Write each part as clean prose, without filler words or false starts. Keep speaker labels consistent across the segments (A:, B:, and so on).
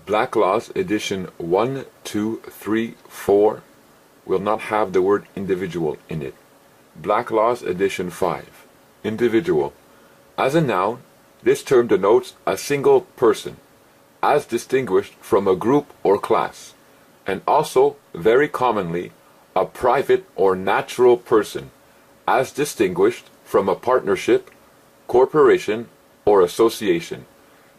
A: Black Laws edition 1, 2, 3, 4 will not have the word individual in it. Black Laws edition 5. Individual. As a noun, this term denotes a single person, as distinguished from a group or class, and also, very commonly, a private or natural person, as distinguished from a partnership, corporation, or association.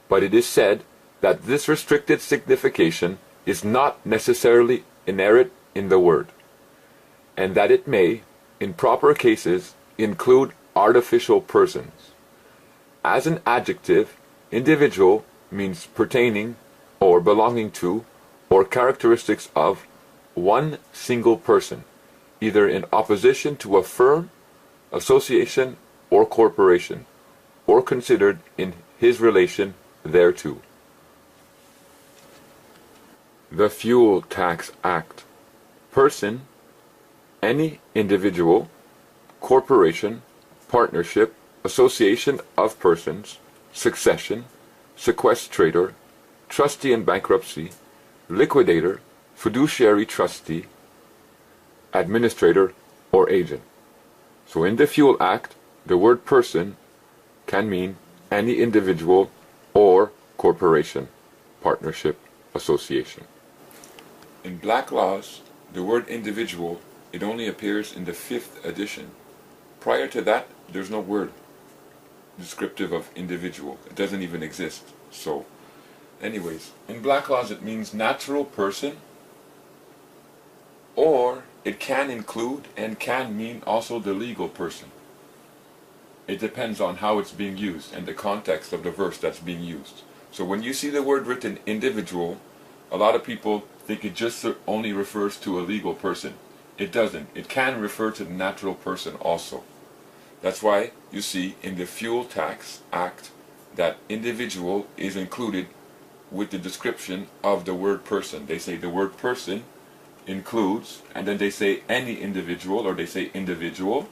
A: But it is said that this restricted signification is not necessarily inherent in the word, and that it may, in proper cases, include artificial persons. As an adjective, individual means pertaining or belonging to or characteristics of one single person, either in opposition to a firm, association, or corporation, or considered in his relation thereto. The Fuel Tax Act. Person, any individual, corporation, partnership, association of persons, succession, sequestrator, trustee in bankruptcy, liquidator, fiduciary trustee, administrator, or agent. So in the Fuel Act, the word person can mean any individual or corporation, partnership, association. In Black Laws, the word individual, it only appears in the 5th edition. Prior to that, there's no word descriptive of individual. It doesn't even exist. So, anyways, in Black Laws it means natural person, or it can include and can mean also the legal person. It depends on how it's being used and the context of the verse that's being used. So when you see the word written individual, a lot of people think it just only refers to a legal person. It doesn't. It can refer to the natural person also. That's why you see in the Fuel Tax Act that individual is included with the description of the word person. They say the word person includes, and then they say any individual, or they say individual,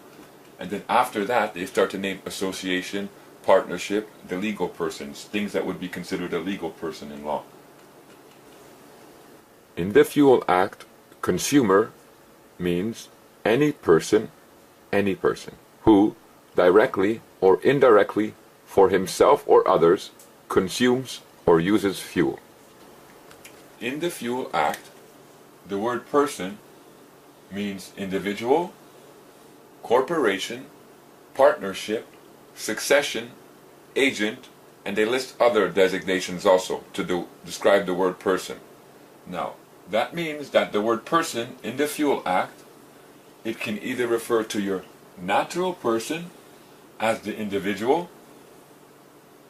A: and then after that they start to name association, partnership, the legal persons, things that would be considered a legal person in law. In the Fuel Act, consumer means any person who, directly or indirectly, for himself or others, consumes or uses fuel. In the Fuel Act, the word person means individual, corporation, partnership, succession, agent, and they list other designations also to describe the word person. Now, that means that the word person in the Fuel Act, it can either refer to your natural person as the individual,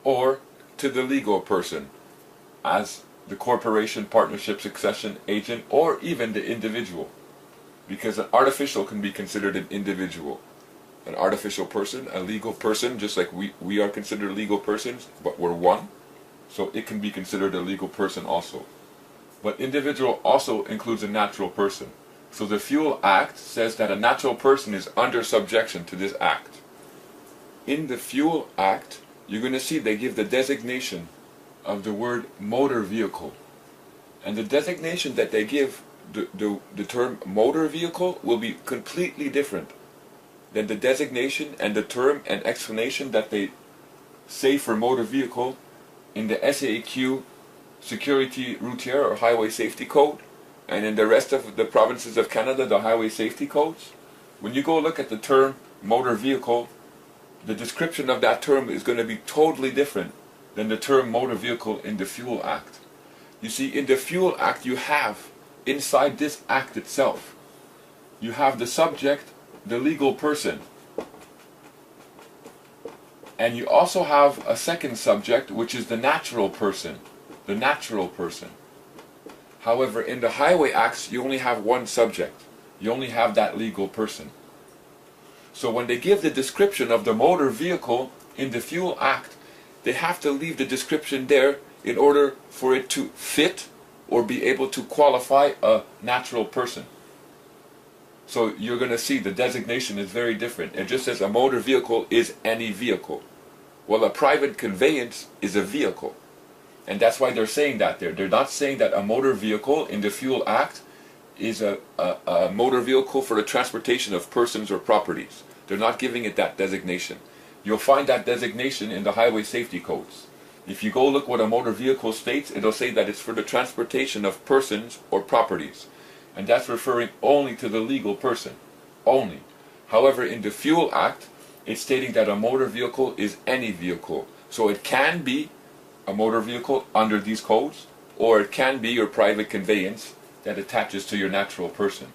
A: or to the legal person as the corporation, partnership, succession, agent, or even the individual. Because an artificial can be considered an individual. An artificial person, a legal person, just like we are considered legal persons, but we're one. So it can be considered a legal person also. But individual also includes a natural person. So the Fuel Act says that a natural person is under subjection to this act. In the Fuel Act, you're going to see they give the designation of the word motor vehicle. And the designation that they give, the term motor vehicle, will be completely different than the designation and the term and explanation that they say for motor vehicle in the SAQ Security Routier or Highway Safety Code, and in the rest of the provinces of Canada, the Highway Safety Codes. When you go look at the term motor vehicle, the description of that term is going to be totally different than the term motor vehicle in the Fuel Act. You see, in the Fuel Act you have, inside this act itself, you have the subject, the legal person. And you also have a second subject, which is the natural person. The natural person. However, in the Highway Acts, you only have one subject. You only have that legal person. So when they give the description of the motor vehicle in the Fuel Act, they have to leave the description there in order for it to fit or be able to qualify a natural person. So you're going to see the designation is very different. It just says a motor vehicle is any vehicle. Well, a private conveyance is a vehicle. And that's why they're saying that there. They're not saying that a motor vehicle in the Fuel Act is a motor vehicle for the transportation of persons or properties. They're not giving it that designation. You'll find that designation in the highway safety codes. If you go look what a motor vehicle states, it'll say that it's for the transportation of persons or properties. And that's referring only to the legal person. Only. However, in the Fuel Act, it's stating that a motor vehicle is any vehicle. So it can be a motor vehicle under these codes, or it can be your private conveyance that attaches to your natural person.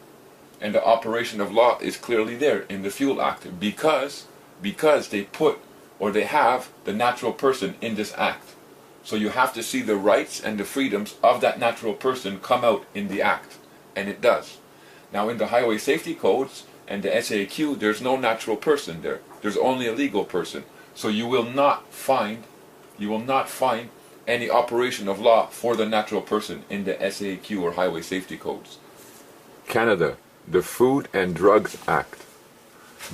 A: And the operation of law is clearly there in the Fuel Act because they put, or they have, the natural person in this act. So you have to see the rights and the freedoms of that natural person come out in the act. And it does. Now in the highway safety codes and the SAQ, there's no natural person there. There's only a legal person. So you will not find any operation of law for the natural person in the SAQ or highway safety codes.
B: Canada, the Food and Drugs Act.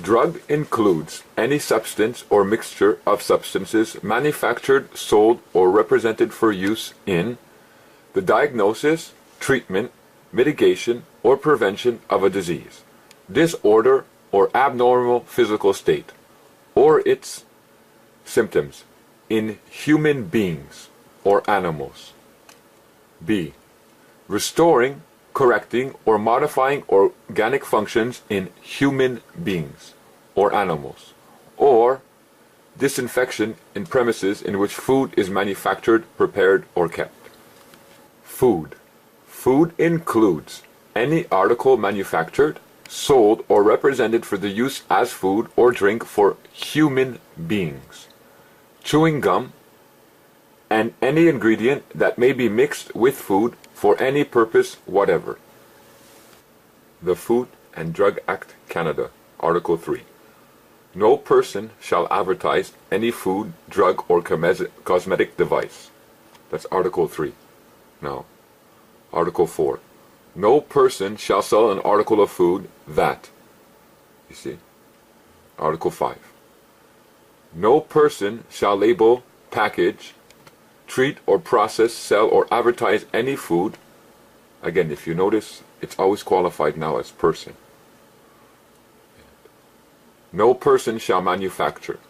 B: Drug includes any substance or mixture of substances manufactured, sold, or represented for use in the diagnosis, treatment, mitigation, or prevention of a disease, disorder, or abnormal physical state, or its symptoms, in human beings or animals. B. Restoring, correcting, or modifying organic functions in human beings or animals, or disinfection in premises in which food is manufactured, prepared, or kept. Food. Food includes any article manufactured, sold, or represented for the use as food or drink for human beings. Chewing gum, and any ingredient that may be mixed with food for any purpose whatever. The Food and Drug Act, Canada, Article 3. No person shall advertise any food, drug, or cosmetic device. That's Article 3. Now, Article 4. No person shall sell an article of food that, you see, Article 5. No person shall label, package, treat, or process, sell, or advertise any food. Again, if you notice, it's always qualified now as person. No person shall manufacture.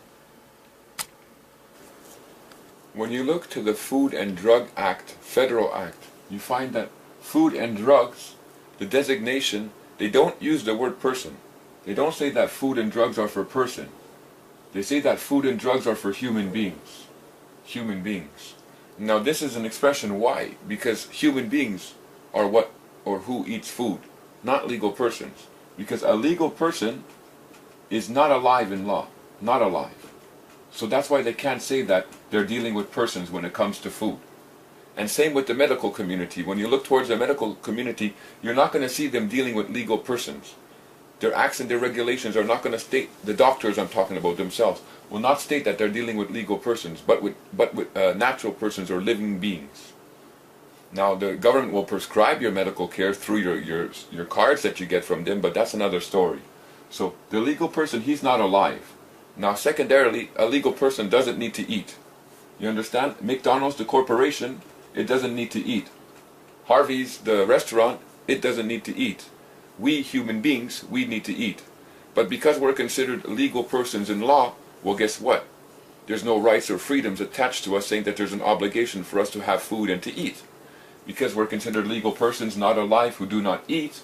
A: When you look to the Food and Drug Act, Federal Act, you find that food and drugs, the designation, they don't use the word person. They don't say that food and drugs are for person. They say that food and drugs are for human beings. Human beings. Now this is an expression, why? Because human beings are what or who eats food, not legal persons. Because a legal person is not alive in law. Not alive. So that's why they can't say that they're dealing with persons when it comes to food. And same with the medical community. When you look towards the medical community, you're not going to see them dealing with legal persons. Their acts and their regulations are not going to state, the doctors I'm talking about themselves, will not state that they're dealing with legal persons, but with natural persons or living beings. Now the government will prescribe your medical care through your cards that you get from them, but that's another story. So the legal person, he's not alive. Now secondarily, a legal person doesn't need to eat. You understand? McDonald's, the corporation, it doesn't need to eat. Harvey's, the restaurant, it doesn't need to eat. We human beings, we need to eat. But because we're considered legal persons in law, well, guess what? There's no rights or freedoms attached to us saying that there's an obligation for us to have food and to eat. Because we're considered legal persons not alive who do not eat,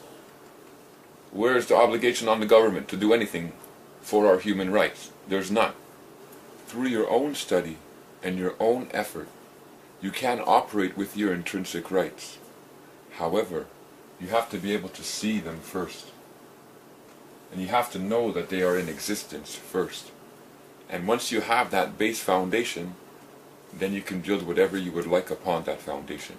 A: where is the obligation on the government to do anything for our human rights? There's none. Through your own study and your own effort, you can operate with your intrinsic rights. However, you have to be able to see them first. And you have to know that they are in existence first. And once you have that base foundation, then you can build whatever you would like upon that foundation.